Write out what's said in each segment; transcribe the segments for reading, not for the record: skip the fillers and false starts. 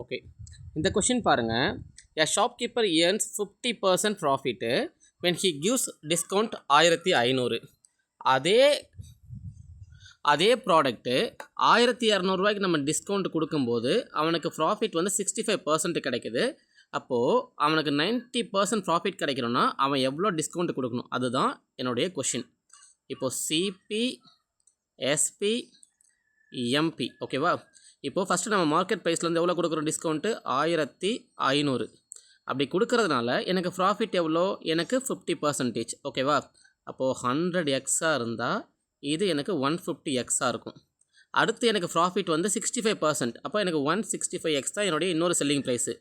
Okay, இந்த question பாருங்கள். A shopkeeper earns 50% profit when he gives discount 1500. அதே product 1200 நம்ம டிஸ்கவுண்ட் கொடுக்கும்போது அவனுக்கு ப்ராஃபிட் வந்து 65% கிடைக்குது. அப்போது அவனுக்கு 90% ப்ராஃபிட் கிடைக்கணும்னா அவன் எவ்வளோ டிஸ்கவுண்ட் கொடுக்கணும், அதுதான் என்னுடைய கொஷின். இப்போது சிபி, எஸ்பி, எம்பி, ஓகேவா? இப்போது ஃபஸ்ட்டு நம்ம மார்க்கெட் ப்ரைஸ்லேருந்து எவ்வளோ கொடுக்குறோம் டிஸ்கவுண்ட்டு? 1500. அப்படி கொடுக்கறதுனால எனக்கு ப்ராஃபிட் எவ்வளோ? எனக்கு 50%, ஓகேவா? அப்போது 100 எக்ஸாக இருந்தால் இது எனக்கு 150 எக்ஸாக இருக்கும். அடுத்து எனக்கு ப்ராஃபிட் வந்து 65%, அப்போ எனக்கு 165 எக்ஸ் தான் என்னுடைய இன்னொரு செல்லிங் ப்ரைஸு.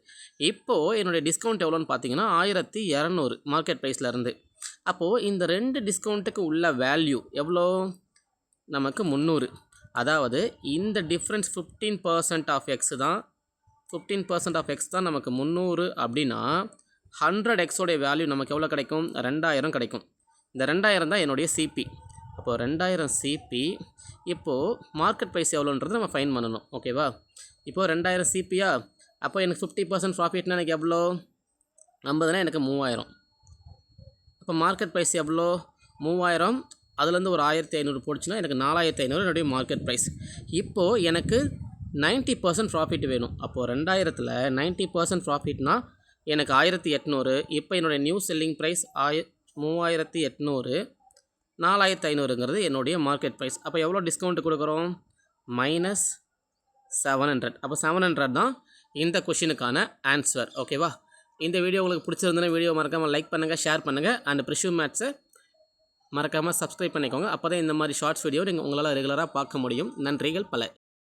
இப்போது என்னுடைய டிஸ்கவுண்ட் எவ்வளோன்னு பார்த்தீங்கன்னா 1200 மார்க்கெட் ப்ரைஸ்லேருந்து. அப்போது இந்த ரெண்டு டிஸ்கவுண்ட்டுக்கு உள்ள வேல்யூ எவ்வளோ? நமக்கு 300. அதாவது இந்த டிஃப்ரென்ஸ் 15% ஆஃப் எக்ஸ் தான். 15% ஆஃப் எக்ஸ் தான் நமக்கு 300. அப்படின்னா 100 எக்ஸோடைய வேல்யூ நமக்கு எவ்வளோ கிடைக்கும்? 2000 கிடைக்கும். இந்த 2000 தான் என்னுடைய சிபி. அப்போது 2000 சிபி. இப்போது மார்க்கெட் ப்ரைஸ் எவ்வளோன்றது நம்ம ஃபைன் பண்ணணும், ஓகேவா? இப்போது 2000 சிபியா? அப்போ எனக்கு 50% ப்ராஃபிட்னா எனக்கு எவ்வளோ? 50னா எனக்கு 3000. அப்போ மார்க்கெட் ப்ரைஸ் எவ்வளோ? 3000. அதுலேருந்து ஒரு 1500 போச்சுன்னா எனக்கு 4500 என்னுடைய மார்க்கெட் ப்ரைஸ். இப்போது எனக்கு 90% ப்ராஃபிட் வேணும். அப்போது 2000ல் 90% ப்ராஃபிட்னா எனக்கு 1800. இப்போ என்னுடைய நியூ செல்லிங் ப்ரைஸ் 3800. 4500ங்கிறது என்னுடைய மார்க்கெட் ப்ரைஸ். அப்போ எவ்வளோ டிஸ்கவுண்ட் கொடுக்குறோம்? -700. அப்போ 700 தான் இந்த கொஷினுக்கான ஆன்சர், ஓகேவா? இந்த வீடியோ உங்களுக்கு பிடிச்சிருந்ததுன்னா வீடியோ மறக்காமல் லைக் பண்ணுங்கள், ஷேர் பண்ணுங்கள். அண்ட் ப்ரிஷ்யூ மேத்ஸை மறக்காமல் சப்ஸ்கிரைப் பண்ணிக்கோங்க. அப்போ தான் இந்த மாதிரி ஷார்ட்ஸ் வீடியோ நீங்கள் உங்களால் ரெகுலராக பார்க்க முடியும். நன்றிகள் பல.